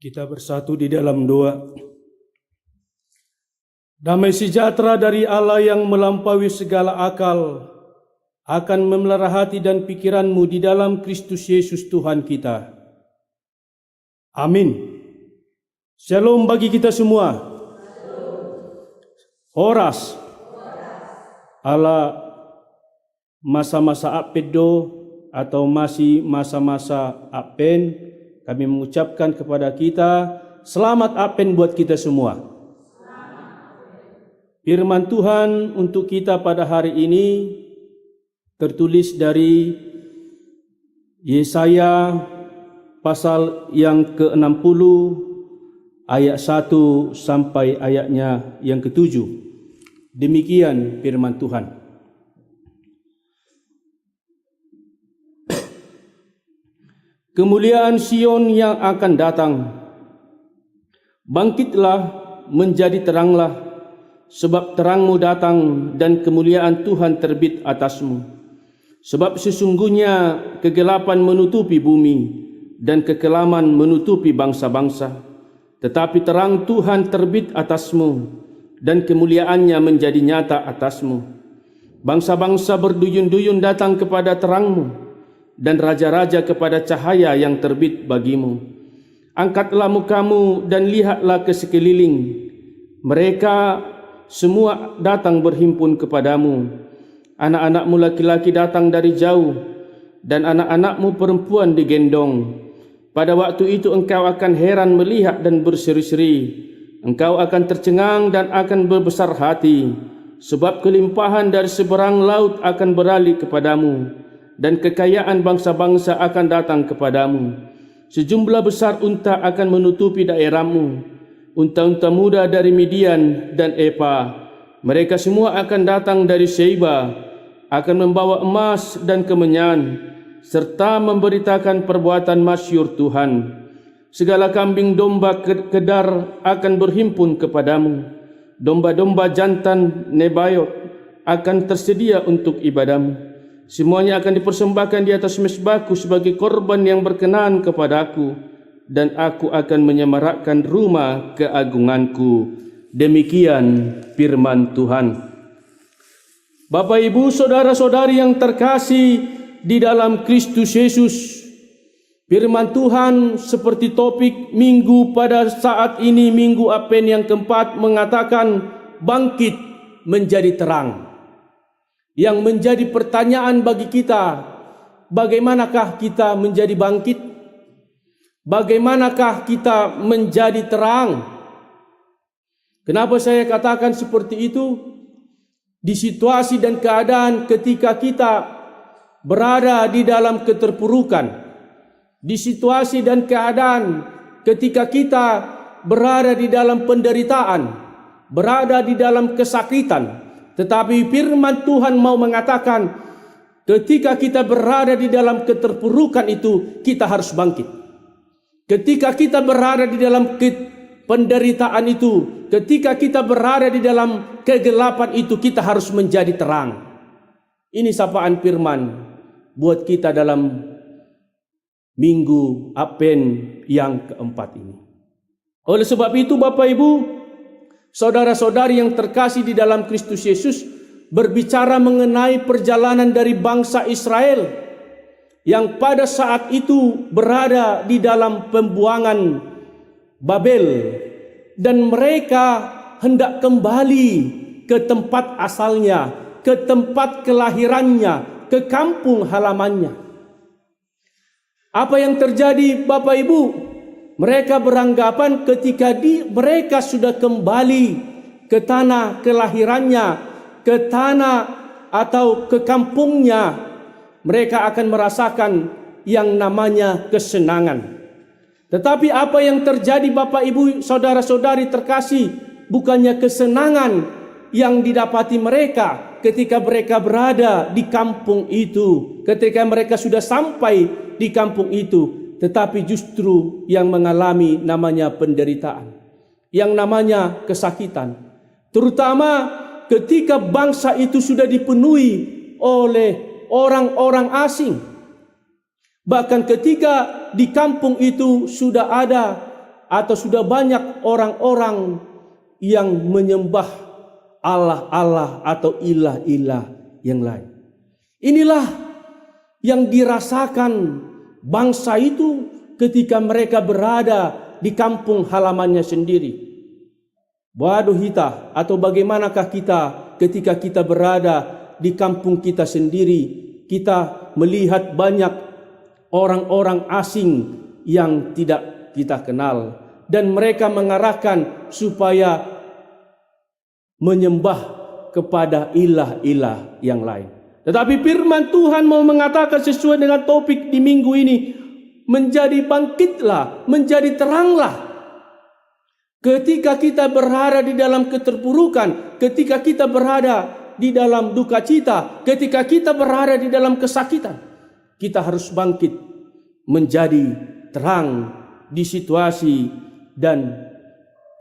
Kita bersatu di dalam doa. Damai sejahtera dari Allah yang melampaui segala akal akan memelihara hati dan pikiranmu di dalam Kristus Yesus Tuhan kita. Amin. Shalom bagi kita semua. Horas. Ala masa-masa apedo atau masih masa-masa apen, kami mengucapkan kepada kita selamat apen buat kita semua. Firman Tuhan untuk kita pada hari ini tertulis dari Yesaya pasal yang ke-60 ayat 1 sampai ayatnya yang ke-7. Demikian firman Tuhan. Kemuliaan Sion yang akan datang. Bangkitlah, menjadi teranglah, sebab terangmu datang dan kemuliaan Tuhan terbit atasmu. Sebab sesungguhnya kegelapan menutupi bumi dan kekelaman menutupi bangsa-bangsa. Tetapi terang Tuhan terbit atasmu dan kemuliaannya menjadi nyata atasmu. Bangsa-bangsa berduyun-duyun datang kepada terangmu dan raja-raja kepada cahaya yang terbit bagimu. Angkatlah mukamu dan lihatlah ke sekeliling. Mereka semua datang berhimpun kepadamu. Anak-anakmu laki-laki datang dari jauh dan anak-anakmu perempuan digendong. Pada waktu itu engkau akan heran melihat dan berseri-seri. Engkau akan tercengang dan akan berbesar hati, sebab kelimpahan dari seberang laut akan beralih kepadamu dan kekayaan bangsa-bangsa akan datang kepadamu. Sejumlah besar unta akan menutupi daerahmu, unta-unta muda dari Midian dan Epa. Mereka semua akan datang dari Sheba, akan membawa emas dan kemenyan, serta memberitakan perbuatan masyhur Tuhan. Segala kambing domba kedar akan berhimpun kepadamu. Domba-domba jantan Nebayot akan tersedia untuk ibadamu. Semuanya akan dipersembahkan di atas mezbahku sebagai korban yang berkenan kepadaku, dan aku akan menyemarakkan rumah keagunganku. Demikian firman Tuhan. Bapak, Ibu, saudara-saudari yang terkasih di dalam Kristus Yesus, firman Tuhan seperti topik minggu pada saat ini, Minggu Apen yang keempat, mengatakan bangkit menjadi terang. Yang menjadi pertanyaan bagi kita, bagaimanakah kita menjadi bangkit? Bagaimanakah kita menjadi terang? Kenapa saya katakan seperti itu? Di situasi dan keadaan ketika kita berada di dalam keterpurukan, di situasi dan keadaan ketika kita berada di dalam penderitaan, berada di dalam kesakitan, tetapi firman Tuhan mau mengatakan ketika kita berada di dalam keterpurukan itu, kita harus bangkit. Ketika kita berada di dalam penderitaan itu, ketika kita berada di dalam kegelapan itu, kita harus menjadi terang. Ini sapaan firman buat kita dalam Minggu Apen yang keempat ini. Oleh sebab itu, Bapak Ibu, saudara-saudari yang terkasih di dalam Kristus Yesus, berbicara mengenai perjalanan dari bangsa Israel yang pada saat itu berada di dalam pembuangan Babel, dan mereka hendak kembali ke tempat asalnya, ke tempat kelahirannya, ke kampung halamannya. Apa yang terjadi, Bapak Ibu? Mereka beranggapan ketika mereka sudah kembali ke tanah kelahirannya, ke tanah atau ke kampungnya, mereka akan merasakan yang namanya kesenangan. Tetapi apa yang terjadi, Bapak Ibu, saudara-saudari terkasih, bukannya kesenangan yang didapati mereka ketika mereka berada di kampung itu, ketika mereka sudah sampai di kampung itu, tetapi justru yang mengalami namanya penderitaan, yang namanya kesakitan. Terutama ketika bangsa itu sudah dipenuhi oleh orang-orang asing. Bahkan ketika di kampung itu sudah ada atau sudah banyak orang-orang yang menyembah Allah-Allah atau ilah-ilah yang lain. Inilah yang dirasakan bangsa itu ketika mereka berada di kampung halamannya sendiri. Waduh kita, atau bagaimanakah kita ketika kita berada di kampung kita sendiri, kita melihat banyak orang-orang asing yang tidak kita kenal, dan mereka mengarahkan supaya menyembah kepada ilah-ilah yang lain. Tetapi firman Tuhan mau mengatakan sesuai dengan topik di minggu ini, menjadi bangkitlah, menjadi teranglah. Ketika kita berada di dalam keterpurukan, ketika kita berada di dalam duka cita, ketika kita berada di dalam kesakitan, kita harus bangkit menjadi terang di situasi dan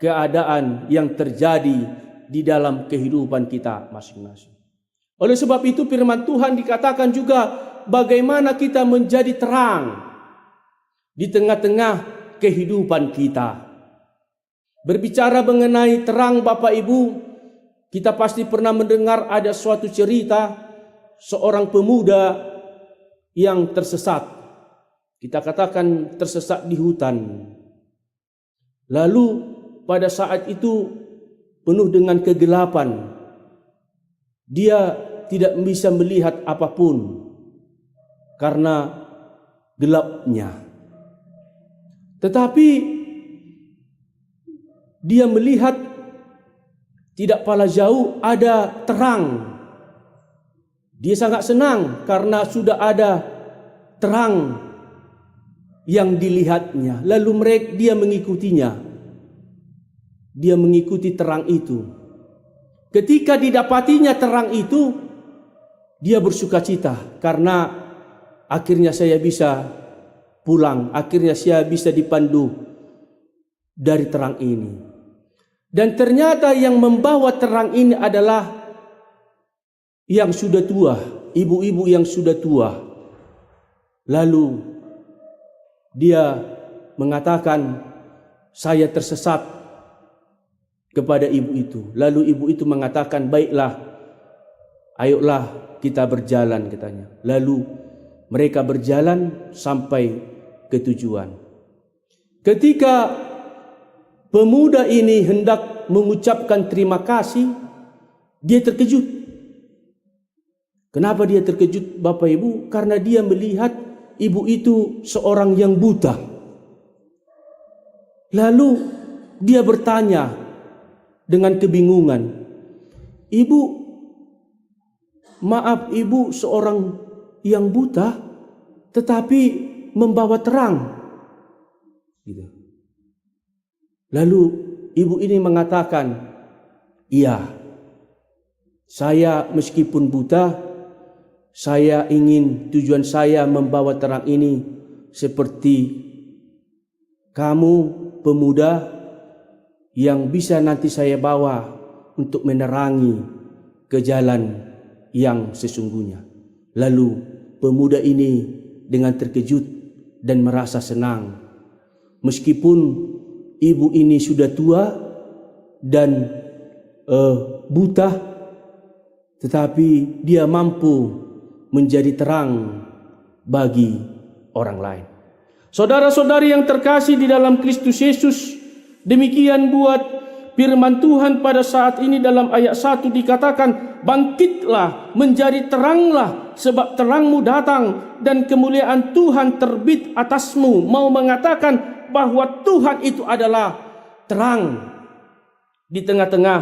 keadaan yang terjadi di dalam kehidupan kita masing-masing. Oleh sebab itu firman Tuhan dikatakan juga bagaimana kita menjadi terang di tengah-tengah kehidupan kita. Berbicara mengenai terang, Bapak Ibu, kita pasti pernah mendengar ada suatu cerita seorang pemuda yang tersesat. Kita katakan tersesat di hutan. Lalu pada saat itu penuh dengan kegelapan. Dia tidak bisa melihat apapun karena gelapnya. Tetapi dia melihat tidak pala jauh ada terang. Dia sangat senang karena sudah ada terang yang dilihatnya. Lalu dia mengikutinya. Dia mengikuti terang itu. Ketika didapatinya terang itu, dia bersukacita karena akhirnya saya bisa pulang. Akhirnya saya bisa dipandu dari terang ini. Dan ternyata yang membawa terang ini adalah yang sudah tua, ibu-ibu yang sudah tua. Lalu dia mengatakan, saya tersesat kepada ibu itu. Lalu ibu itu mengatakan, baiklah, ayolah kita berjalan, katanya. Lalu mereka berjalan sampai ke tujuan. Ketika pemuda ini hendak mengucapkan terima kasih, dia terkejut. Kenapa dia terkejut, Bapak Ibu? Karena dia melihat ibu itu seorang yang buta. Lalu dia bertanya dengan kebingungan, "Ibu, maaf, ibu seorang yang buta tetapi membawa terang." Gitu. Lalu ibu ini mengatakan, "Iya, saya meskipun buta, saya ingin tujuan saya membawa terang ini seperti kamu pemuda yang bisa nanti saya bawa untuk menerangi ke jalan yang sesungguhnya." Lalu pemuda ini dengan terkejut dan merasa senang. Meskipun ibu ini sudah tua dan buta, tetapi dia mampu menjadi terang bagi orang lain. Saudara-saudari yang terkasih di dalam Kristus Yesus, demikian buat firman Tuhan pada saat ini dalam ayat 1 dikatakan, bangkitlah, menjadi teranglah, sebab terangmu datang dan kemuliaan Tuhan terbit atasmu. Mau mengatakan bahwa Tuhan itu adalah terang di tengah-tengah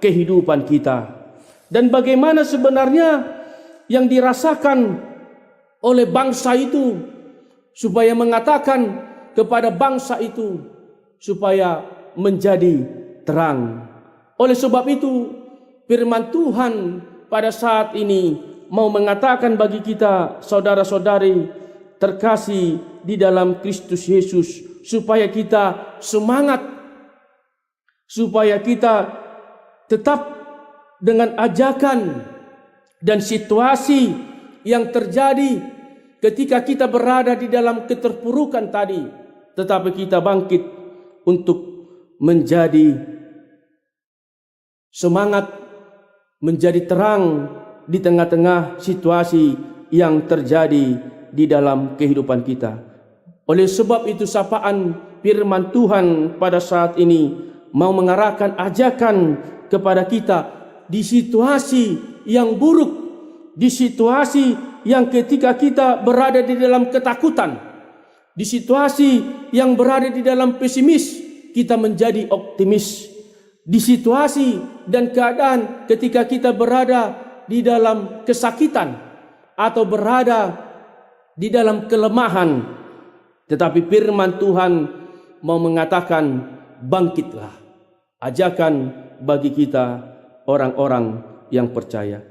kehidupan kita. Dan bagaimana sebenarnya yang dirasakan oleh bangsa itu supaya mengatakan kepada bangsa itu supaya menjadi terang. Oleh sebab itu firman Tuhan pada saat ini mau mengatakan bagi kita saudara-saudari terkasih di dalam Kristus Yesus, supaya kita semangat, supaya kita tetap dengan ajakan dan situasi yang terjadi ketika kita berada di dalam keterpurukan tadi, tetapi kita bangkit untuk menjadi semangat, menjadi terang di tengah-tengah situasi yang terjadi di dalam kehidupan kita. Oleh sebab itu sapaan firman Tuhan pada saat ini mau mengarahkan ajakan kepada kita di situasi yang buruk, di situasi yang ketika kita berada di dalam ketakutan, di situasi yang berada di dalam pesimis, kita menjadi optimis. Di situasi dan keadaan ketika kita berada di dalam kesakitan atau berada di dalam kelemahan, tetapi firman Tuhan mau mengatakan bangkitlah. Ajakan bagi kita orang-orang yang percaya.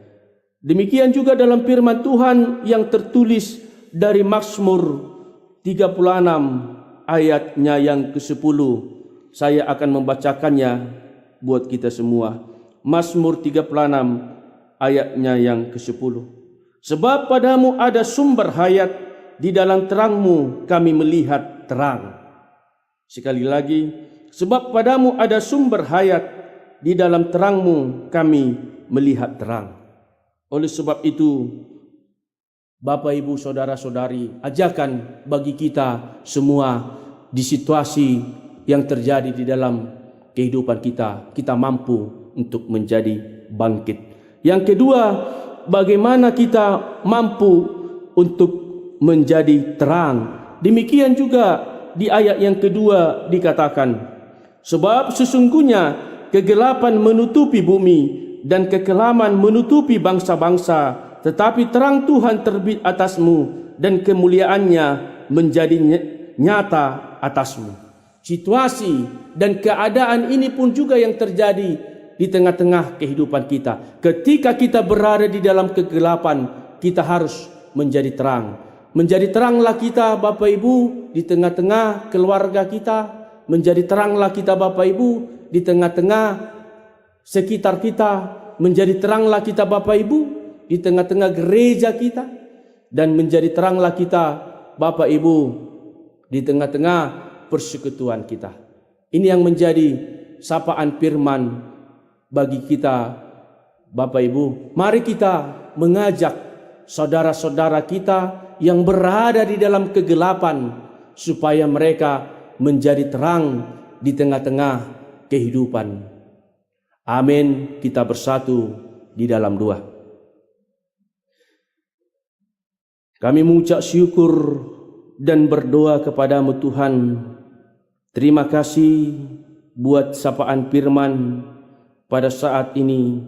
Demikian juga dalam firman Tuhan yang tertulis dari Mazmur 36 ayatnya yang ke-10. Saya akan membacakannya buat kita semua. Mazmur 36 ayatnya yang ke-10. Sebab padamu ada sumber hayat, di dalam terangmu kami melihat terang. Sekali lagi, sebab padamu ada sumber hayat, di dalam terangmu kami melihat terang. Oleh sebab itu, Bapak, Ibu, Saudara-saudari, ajakan bagi kita semua di situasi yang terjadi di dalam kehidupan kita, kita mampu untuk menjadi bangkit. Yang kedua, bagaimana kita mampu untuk menjadi terang. Demikian juga di ayat yang kedua dikatakan, sebab sesungguhnya kegelapan menutupi bumi dan kekelaman menutupi bangsa-bangsa, tetapi terang Tuhan terbit atasmu dan kemuliaannya menjadi nyata atasmu. Situasi dan keadaan ini pun juga yang terjadi di tengah-tengah kehidupan kita. Ketika kita berada di dalam kegelapan, kita harus menjadi terang. Menjadi teranglah kita, Bapak Ibu, di tengah-tengah keluarga kita. Menjadi teranglah kita, Bapak Ibu, di tengah-tengah sekitar kita. Menjadi teranglah kita, Bapak Ibu, di tengah-tengah gereja kita. Dan menjadi teranglah kita, Bapak Ibu, di tengah-tengah persekutuan kita. Ini yang menjadi sapaan firman bagi kita, Bapak Ibu. Mari kita mengajak saudara-saudara kita yang berada di dalam kegelapan supaya mereka menjadi terang di tengah-tengah kehidupan. Amin. Kita bersatu di dalam doa. Kami mengucap syukur dan berdoa kepadamu Tuhan. Terima kasih buat sapaan firman pada saat ini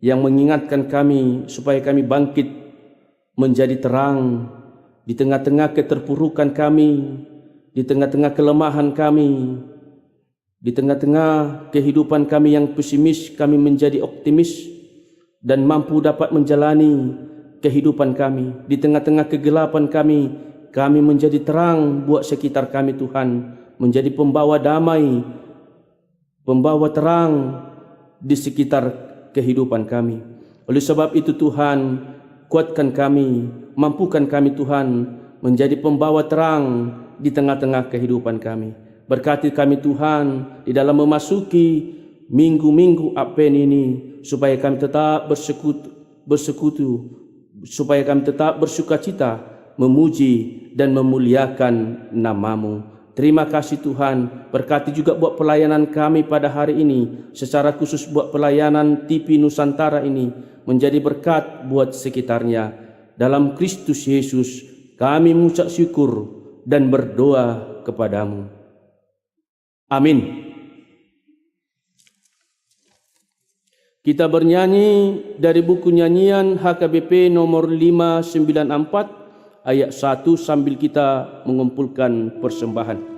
yang mengingatkan kami supaya kami bangkit menjadi terang di tengah-tengah keterpurukan kami, di tengah-tengah kelemahan kami, di tengah-tengah kehidupan kami yang pesimis, kami menjadi optimis dan mampu dapat menjalani kehidupan kami. Di tengah-tengah kegelapan kami menjadi terang buat sekitar kami Tuhan, menjadi pembawa damai, pembawa terang di sekitar kehidupan kami. Oleh sebab itu Tuhan, kuatkan kami, mampukan kami Tuhan menjadi pembawa terang di tengah-tengah kehidupan kami. Berkati kami Tuhan di dalam memasuki minggu-minggu Advent ini, supaya kami tetap bersekutu, supaya kami tetap bersukacita, memuji dan memuliakan nama-Mu. Terima kasih Tuhan, berkati juga buat pelayanan kami pada hari ini, secara khusus buat pelayanan TV Nusantara ini, menjadi berkat buat sekitarnya. Dalam Kristus Yesus, kami mengucap syukur dan berdoa kepadamu. Amin. Kita bernyanyi dari buku nyanyian HKBP nomor 594 ayat 1 sambil kita mengumpulkan persembahan.